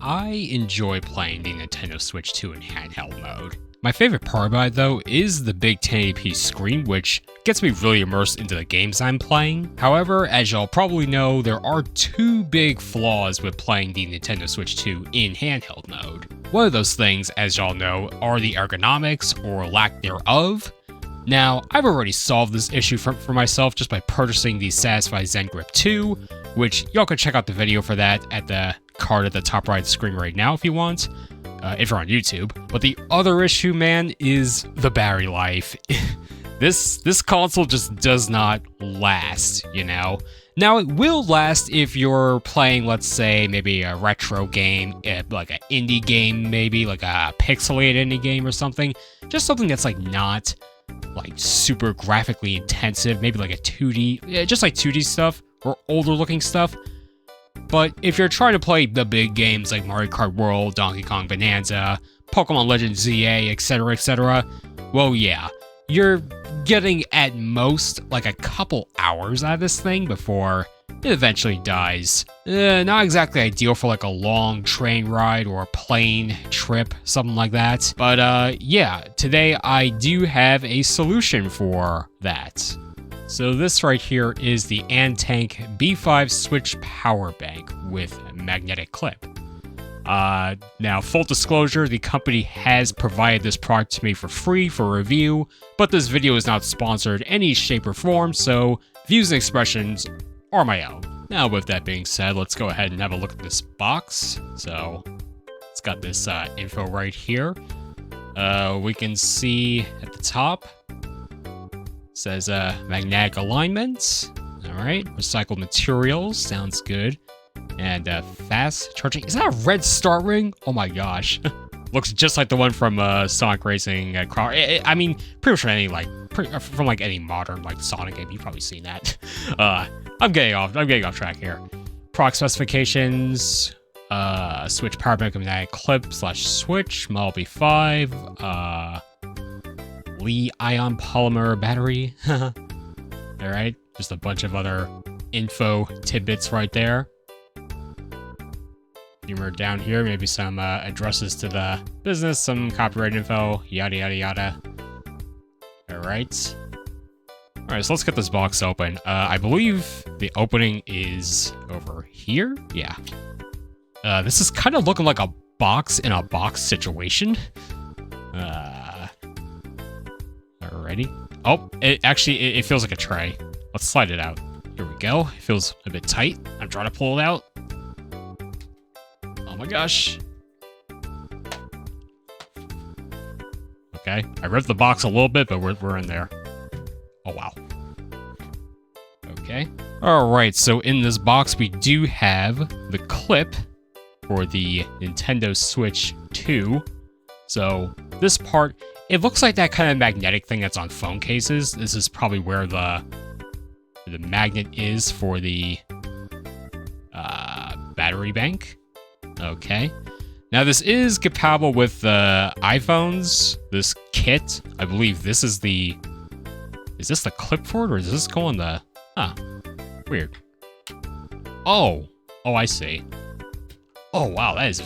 I enjoy playing the Nintendo Switch 2 in handheld mode. My favorite part about it though is the big 1080p screen, which gets me really immersed into the games I'm playing. However, as y'all probably know, there are two big flaws with playing the Nintendo Switch 2 in handheld mode. One of those things, as y'all know, are the ergonomics or lack thereof. Now, I've already solved this issue for myself just by purchasing the Satisfy Zen Grip 2, which y'all can check out the video for that at the card at the top right of the screen right now if you want, if you're on YouTube. But the other issue, man, is the battery life. This console just does not last, you know? Now, it will last if you're playing, let's say, maybe a retro game, like an indie game, maybe, like a pixelated indie game or something. Just something that's, like, not, like, super graphically intensive, maybe like a 2D, just like 2D stuff, or older looking stuff. But if you're trying to play the big games like Mario Kart World, Donkey Kong Bonanza, Pokemon Legends ZA, etc., well, yeah, you're getting at most like a couple hours out of this thing before it eventually dies. Not exactly ideal for like a long train ride or a plane trip, something like that. But yeah, today I do have a solution for that. So this right here is the Antank B5 Switch Power Bank with a magnetic clip. Now, full disclosure, the company has provided this product to me for free for review, but this video is not sponsored in any shape or form, so views and expressions are my own. Now, with that being said, let's go ahead and have a look at this box. So, it's got this info right here. We can see at the top, it says magnetic alignment. Alright, recycled materials, sounds good. And fast charging. Is that a red start ring? Oh my gosh. Looks just like the one from Sonic Racing. I mean, pretty much any from like any modern like Sonic game, you've probably seen that. I'm getting off track here. Product specifications. Switch power bank magnetic clip / switch. Model B5. Li-ion polymer battery. Alright, just a bunch of other info tidbits right there. Humor down here, maybe some addresses to the business, some copyright info, yada yada yada. Alright, so let's get this box open. I believe the opening is over here. Yeah. This is kind of looking like a box in a box situation. Alrighty. Oh, it feels like a tray. Let's slide it out. Here we go. It feels a bit tight. I'm trying to pull it out. Oh my gosh. Okay, I ripped the box a little bit, but we're in there. Oh wow. Okay. Alright, so in this box we do have the clip for the Nintendo Switch 2. So this part, it looks like that kind of magnetic thing that's on phone cases. This is probably where the magnet is for the battery bank. Okay. Now this is compatible with iPhones. This kit, I believe this is the... Is this the clip for it, or does this go on the... Huh. Weird. Oh, I see. Oh wow, that is a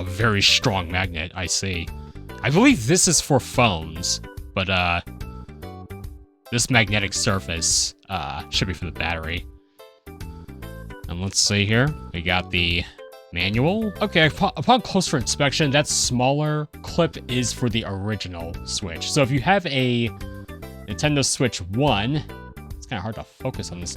very strong magnet, I see. I believe this is for phones, but this magnetic surface should be for the battery. And let's see here, we got the manual. Okay, upon closer inspection, that smaller clip is for the original Switch. So if you have a Nintendo Switch 1, it's kind of hard to focus on this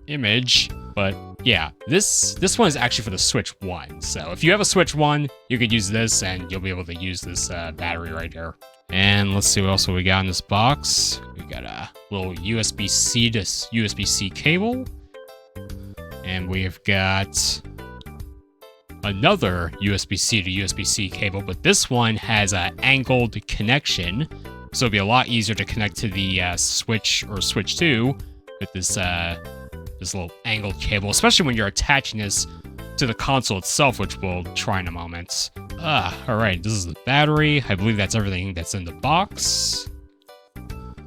image, but yeah, this one is actually for the Switch 1. So if you have a Switch 1, you could use this and you'll be able to use this battery right here. And let's see what else we got in this box. We got a little USB-C to USB-C cable. And we've got another USB-C to USB-C cable, but this one has an angled connection, so it'll be a lot easier to connect to the Switch or Switch 2 with this little angled cable, especially when you're attaching this to the console itself, which we'll try in a moment. Alright, this is the battery. I believe that's everything that's in the box.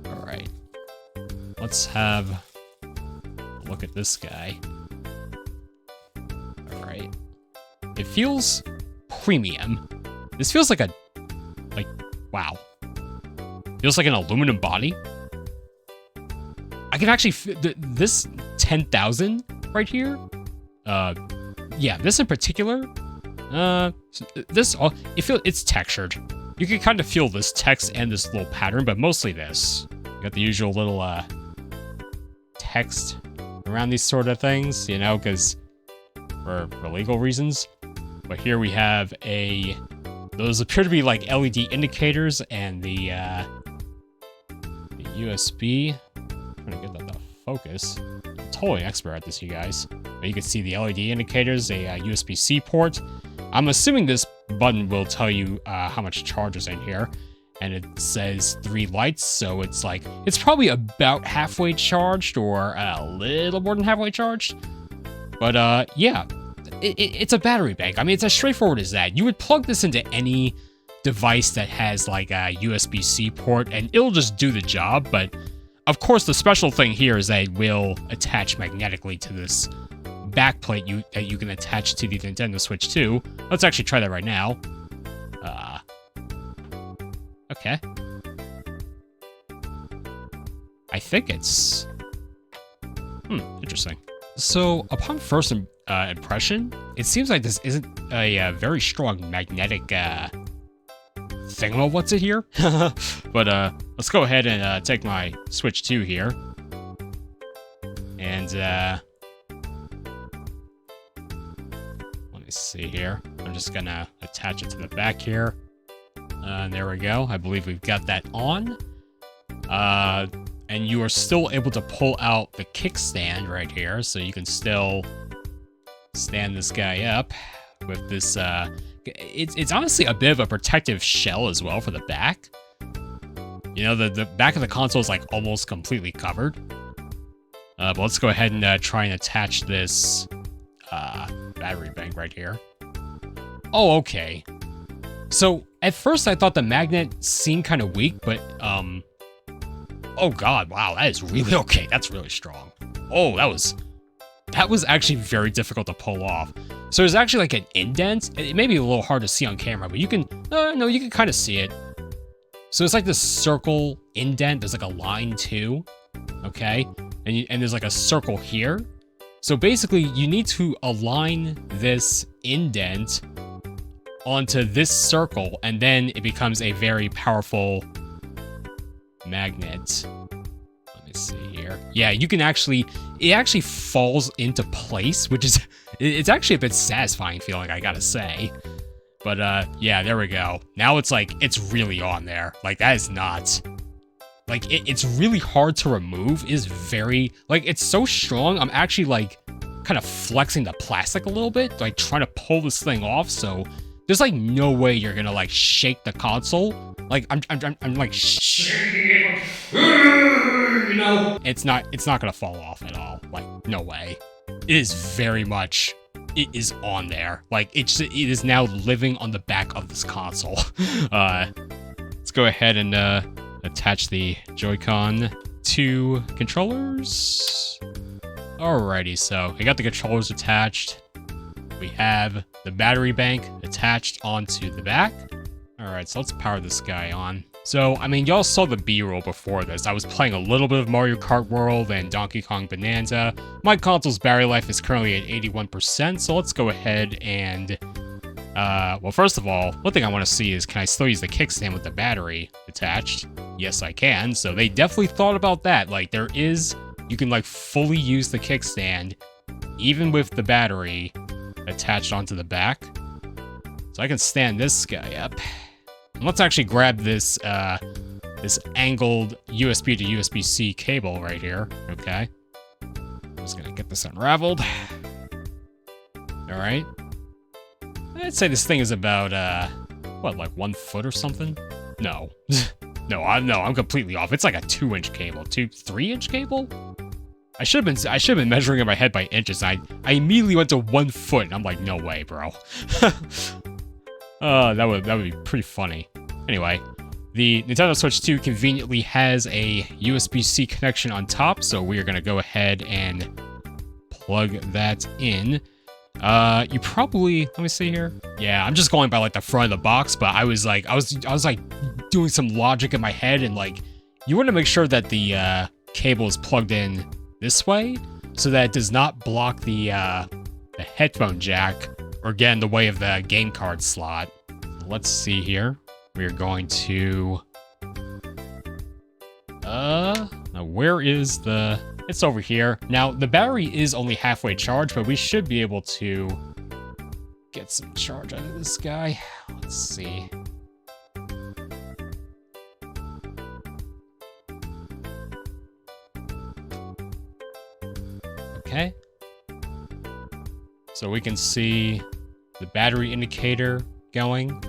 Alright. Let's have a look at this guy. Alright. It feels premium. This feels like wow. Feels like an aluminum body. I can actually, this 10,000 right here. Yeah, this in particular. It's textured. You can kind of feel this text and this little pattern, but mostly this. You got the usual little text around these sort of things, you know, because for legal reasons. But here we have those appear to be like LED indicators and the USB. I'm trying to get that to focus. I'm totally an expert at this, you guys. But you can see the LED indicators, a USB-C port. I'm assuming this button will tell you how much charge is in here. And it says 3 lights, so it's probably about halfway charged or a little more than halfway charged. But yeah, it's a battery bank. I mean, it's as straightforward as that. You would plug this into any device that has like a USB-C port and it'll just do the job. But of course, the special thing here is that it will attach magnetically to this backplate that you can attach to the Nintendo Switch 2. Let's actually try that right now. Okay. I think it's... interesting. So, upon first impression, it seems like this isn't a very strong magnetic thingamawhat's-it here. But let's go ahead and take my Switch 2 here. And let me see here. I'm just gonna attach it to the back here. There we go. I believe we've got that on. And you are still able to pull out the kickstand right here, so you can still stand this guy up with this. It's honestly a bit of a protective shell as well for the back. You know, the back of the console is like almost completely covered. But let's go ahead and try and attach this battery bank right here. Oh, okay. So at first I thought the magnet seemed kind of weak, but oh god, wow, that is really okay. That's really strong. Oh, that was actually very difficult to pull off. So there's actually like an indent. It may be a little hard to see on camera, but you can no, you can kind of see it. So it's like this circle indent. There's like a line too, okay, and there's like a circle here. So basically, you need to align this indent onto this circle, and then it becomes a very powerful magnet. Let me see here. Yeah, you can actually, it actually falls into place, which is, it's actually a bit satisfying feeling, I gotta say. But yeah, there we go. Now it's like, it's really on there. Like, that is not, like, it's really hard to remove. It is very, like, it's so strong, I'm actually like, kind of flexing the plastic a little bit, like trying to pull this thing off, so there's like no way you're gonna like shake the console. Like I'm like shaking it, you know. It's not gonna fall off at all. Like no way. It is very much. It is on there. Like it is now living on the back of this console. Let's go ahead and attach the Joy-Con to controllers. Alrighty, so we got the controllers attached. We have the battery bank attached onto the back. Alright, so let's power this guy on. So, I mean, y'all saw the B-roll before this. I was playing a little bit of Mario Kart World and Donkey Kong Bonanza. My console's battery life is currently at 81%, so let's go ahead and... well, first of all, one thing I want to see is, can I still use the kickstand with the battery attached? Yes, I can. So they definitely thought about that. Like, there is... You can, like, fully use the kickstand, even with the battery attached onto the back. So I can stand this guy up. And let's actually grab this, this angled USB to USB-C cable right here, okay? I'm just gonna get this unraveled. Alright. I'd say this thing is about, what, like 1 foot or something? No. No, I'm completely off. It's like a 2-inch cable. 3-inch cable? I should have been measuring in my head by inches. I immediately went to 1 foot, and I'm like, no way, bro. That would be pretty funny. Anyway, the Nintendo Switch 2 conveniently has a USB-C connection on top, so we are gonna go ahead and plug that in. You probably, let me see here. Yeah, I'm just going by like the front of the box, but I was like doing some logic in my head, and like, you want to make sure that the cable is plugged in this way so that it does not block the headphone jack or get in the way of the game card slot. Let's see here. We're going to, now where is the, it's over here. Now, the battery is only halfway charged, but we should be able to get some charge out of this guy. Let's see. Okay. So we can see the battery indicator going.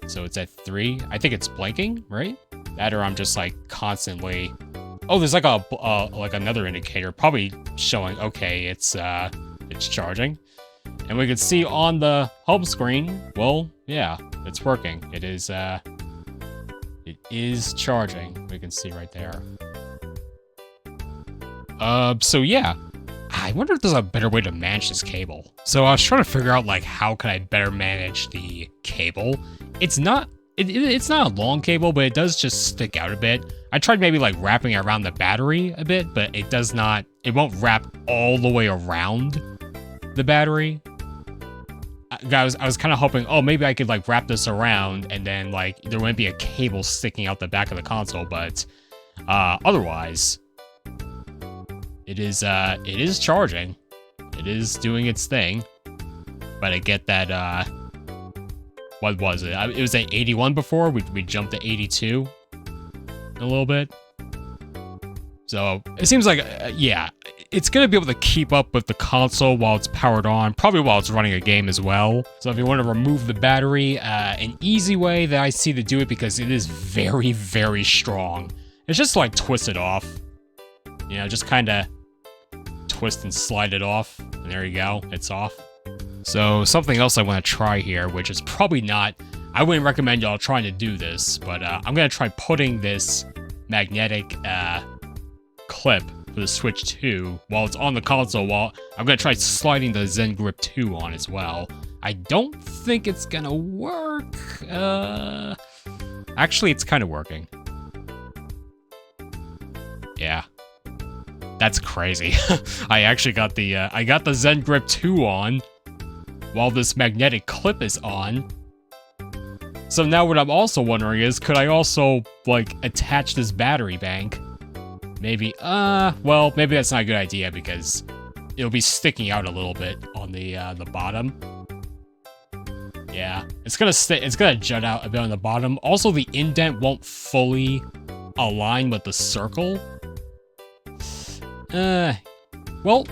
So it's at 3. I think it's blinking, right? That, or I'm just like constantly. Oh, there's like a like another indicator, probably showing. Okay, it's charging, and we can see on the home screen. Well, yeah, it's working. It is charging. We can see right there. So yeah, I wonder if there's a better way to manage this cable. So I was trying to figure out like how can I better manage the cable. It's not it's not a long cable, but it does just stick out a bit. I tried maybe like wrapping it around the battery a bit, but it does not, it won't wrap all the way around the battery. I was kind of hoping, oh, maybe I could like wrap this around and then like there wouldn't be a cable sticking out the back of the console, but otherwise it is charging. It is doing its thing. But I get that what was it? It was at 81 before. We jumped to 82 a little bit. So it seems like, yeah, it's going to be able to keep up with the console while it's powered on, probably while it's running a game as well. So if you want to remove the battery, an easy way that I see to do it, because it is very, very strong, it's just like twist it off. You know, just kind of twist and slide it off. And there you go. It's off. So something else I want to try here, which is probably not, I wouldn't recommend y'all trying to do this, but I'm going to try putting this magnetic clip for the Switch 2 while it's on the console, while I'm going to try sliding the Zen Grip 2 on as well. I don't think it's going to work. Actually, it's kind of working. Yeah. That's crazy. I actually got the I got the Zen Grip 2 on while this magnetic clip is on. So now what I'm also wondering is, could I also like attach this battery bank? Maybe, well, maybe that's not a good idea because it'll be sticking out a little bit on the bottom. Yeah, it's gonna jut out a bit on the bottom. Also, the indent won't fully align with the circle. Well,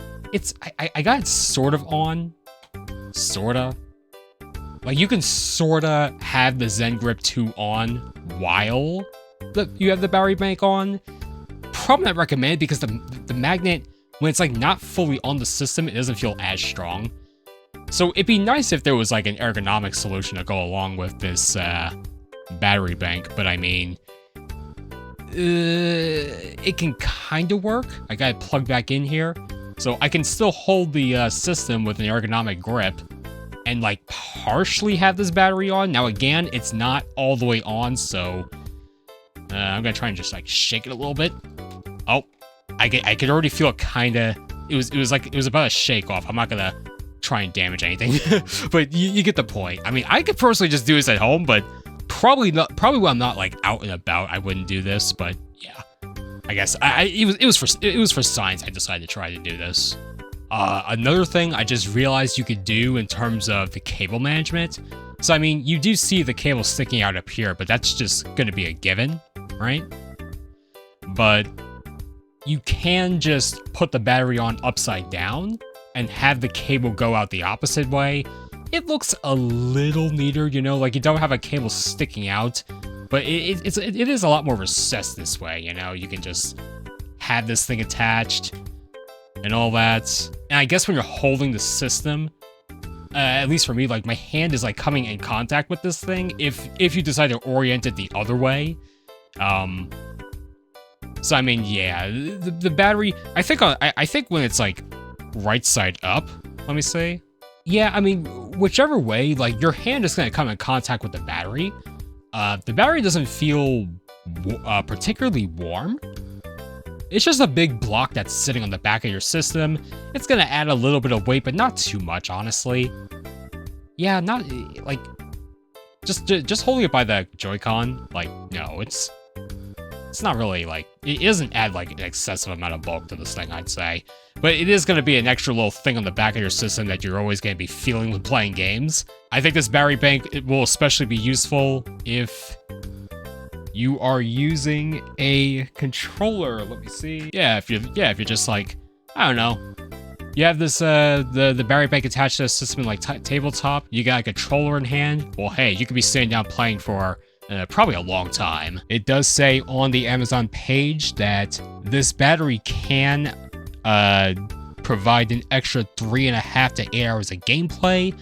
I got it sort of on. Sorta. Like, you can sorta have the Zen Grip 2 on while you have the battery bank on. Probably not recommended because the magnet, when it's like not fully on the system, it doesn't feel as strong. So it'd be nice if there was like an ergonomic solution to go along with this battery bank, but I mean, it can kind of work. I got it plugged back in here, so I can still hold the system with an ergonomic grip and like partially have this battery on. Now again, it's not all the way on, so I'm gonna try and just like shake it a little bit. Oh, I could already feel it kind of. It was about a shake off. I'm not gonna try and damage anything, but you get the point. I mean, I could personally just do this at home, but probably not. Probably when I'm not like out and about, I wouldn't do this. But yeah, I guess it was for science. I decided to try to do this. Another thing I just realized you could do in terms of the cable management. So I mean, you do see the cable sticking out up here, but that's just going to be a given, right? But you can just put the battery on upside down and have the cable go out the opposite way. It looks a little neater, you know, like you don't have a cable sticking out, but it is a lot more recessed this way, you know. You can just have this thing attached and all that. And I guess when you're holding the system, at least for me, like my hand is like coming in contact with this thing if you decide to orient it the other way. So I mean, yeah, the battery, I think when it's like right side up, let me see. Yeah, I mean, whichever way, like, your hand is going to come in contact with the battery. The battery doesn't feel particularly warm. It's just a big block that's sitting on the back of your system. It's going to add a little bit of weight, but not too much, honestly. Yeah, not, like, just holding it by the Joy-Con, like, no, it's not really, like, it doesn't add, like, an excessive amount of bulk to this thing, I'd say. But it is going to be an extra little thing on the back of your system that you're always going to be feeling when playing games. I think this battery bank, it will especially be useful if you are using a controller. Let me see. Yeah, if you're just like, I don't know. You have this, the battery bank attached to a system like tabletop. You got a controller in hand. Well, hey, you could be sitting down playing for probably a long time. It does say on the Amazon page that this battery can provide an extra 3.5 to 8 hours of gameplay.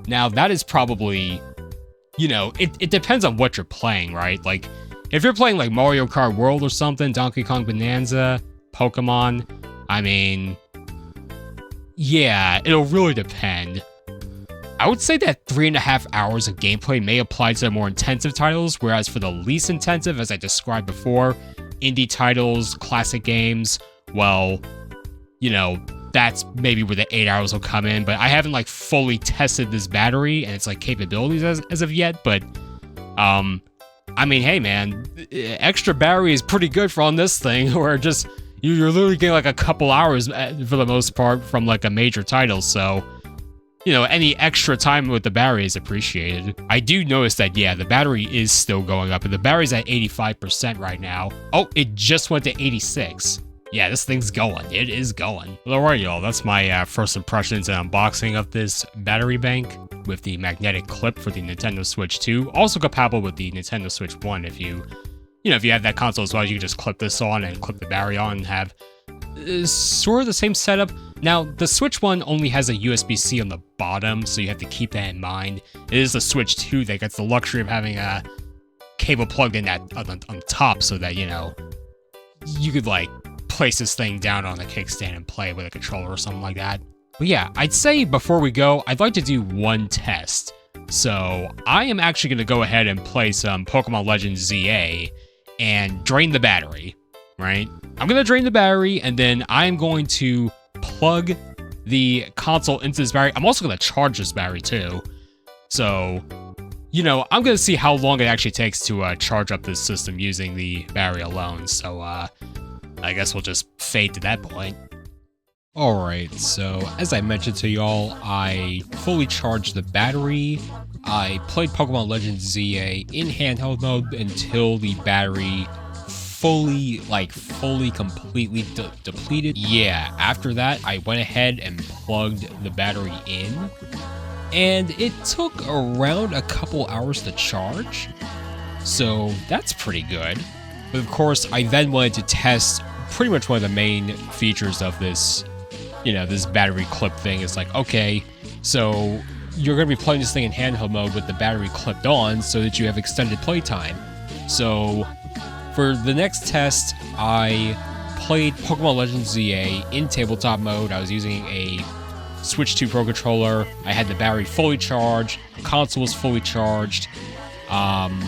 Now, that is probably, you know, it depends on what you're playing, right? Like, if you're playing like Mario Kart World or something, Donkey Kong Bonanza, Pokemon, I mean, yeah, it'll really depend. I would say that 3.5 hours of gameplay may apply to the more intensive titles, whereas for the least intensive, as I described before, indie titles, classic games, well, you know, that's maybe where the 8 hours will come in, but I haven't like fully tested this battery and its like capabilities as of yet, but I mean, hey man, extra battery is pretty good for on this thing, where just you're literally getting like a couple hours for the most part from like a major title, so you know, any extra time with the battery is appreciated. I do notice that, yeah, the battery is still going up, and the battery's at 85% right now. Oh, it just went to 86. Yeah, this thing's going. It is going. Well, alright, y'all. That's my first impressions and unboxing of this battery bank with the magnetic clip for the Nintendo Switch 2. Also compatible with the Nintendo Switch 1 if you have that console as well. You can just clip this on and clip the battery on and have sort of the same setup. Now, the Switch 1 only has a USB-C on the bottom, so you have to keep that in mind. It is the Switch 2 that gets the luxury of having a cable plugged in on top so that, you know, you could, like, place this thing down on a kickstand and play with a controller or something like that. But yeah, I'd say before we go, I'd like to do one test. So I am actually going to go ahead and play some Pokemon Legends ZA and drain the battery, right? I'm going to drain the battery, and then I'm going to plug the console into this battery. I'm also going to charge this battery too. So, you know, I'm going to see how long it actually takes to charge up this system using the battery alone. So, I guess we'll just fade to that point. Alright, so as I mentioned to y'all, I fully charged the battery. I played Pokemon Legends ZA in handheld mode until the battery completely depleted. Yeah, after that, I went ahead and plugged the battery in, and it took around a couple hours to charge, so that's pretty good. But of course, I then wanted to test pretty much one of the main features of this, you know, this battery clip thing. Is like, okay, so you're going to be playing this thing in handheld mode with the battery clipped on so that you have extended playtime. So for the next test, I played Pokemon Legends ZA in tabletop mode. I was using a Switch 2 Pro controller. I had the battery fully charged, the console was fully charged, and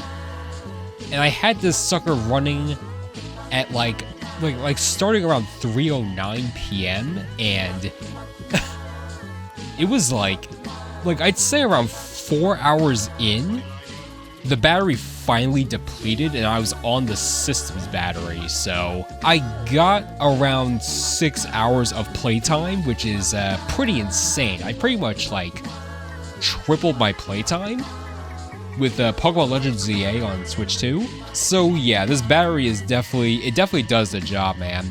I had this sucker running at like starting around 3:09 p.m. and it was like I'd say around 4 hours in, the battery finally depleted and I was on the system's battery. So I got around 6 hours of playtime, which is pretty insane. I pretty much like tripled my playtime with Pokemon Legends ZA on Switch 2. So yeah, this battery is definitely does the job, man.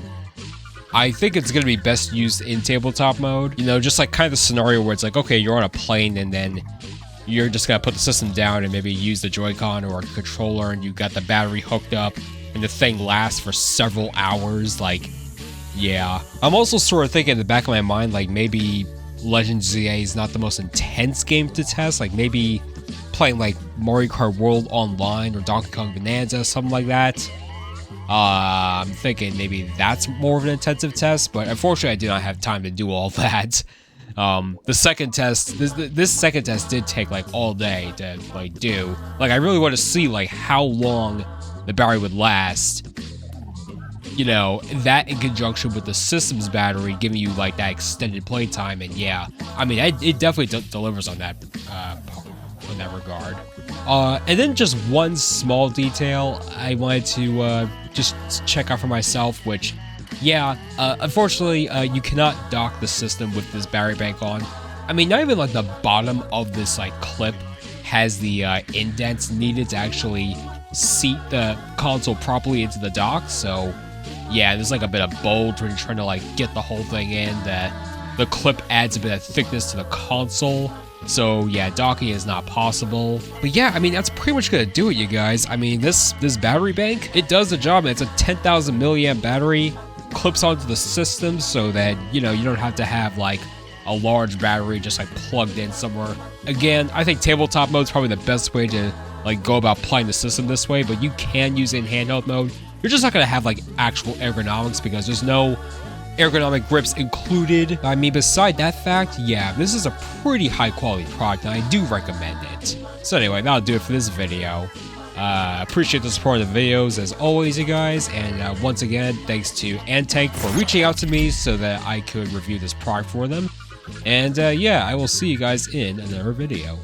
I think it's going to be best used in tabletop mode. You know, just like kind of the scenario where it's like, okay, you're on a plane and then you're just going to put the system down and maybe use the Joy-Con or a controller and you got the battery hooked up and the thing lasts for several hours. Like, yeah. I'm also sort of thinking in the back of my mind, like maybe Legends ZA is not the most intense game to test. Like maybe playing like Mario Kart World Online or Donkey Kong Bonanza, something like that. I'm thinking maybe that's more of an intensive test, but unfortunately I do not have time to do all that. The second test, this second test did take like all day to like do. Like I really want to see like how long the battery would last. You know, that in conjunction with the system's battery giving you like that extended play time, and yeah, I mean, it definitely delivers on that regard. And then just one small detail I wanted to just check out for myself, which, yeah, unfortunately, you cannot dock the system with this battery bank on. I mean, not even like the bottom of this like clip has the indents needed to actually seat the console properly into the dock, so yeah, there's like a bit of bulge when you're trying to like get the whole thing in. The clip adds a bit of thickness to the console, so yeah, docking is not possible. But yeah, I mean, that's pretty much gonna do it, you guys. I mean, this battery bank, it does the job. It's a 10,000 milliamp battery, clips onto the system so that, you know, you don't have to have like a large battery just like plugged in somewhere. Again, I think tabletop mode is probably the best way to like go about playing the system this way, but you can use it in handheld mode. You're just not going to have like actual ergonomics because there's no ergonomic grips included. I mean, beside that fact, yeah, this is a pretty high quality product and I do recommend it. So anyway, that'll do it for this video. Appreciate the support of the videos as always, you guys, and once again, thanks to Antank for reaching out to me so that I could review this product for them. And yeah, I will see you guys in another video.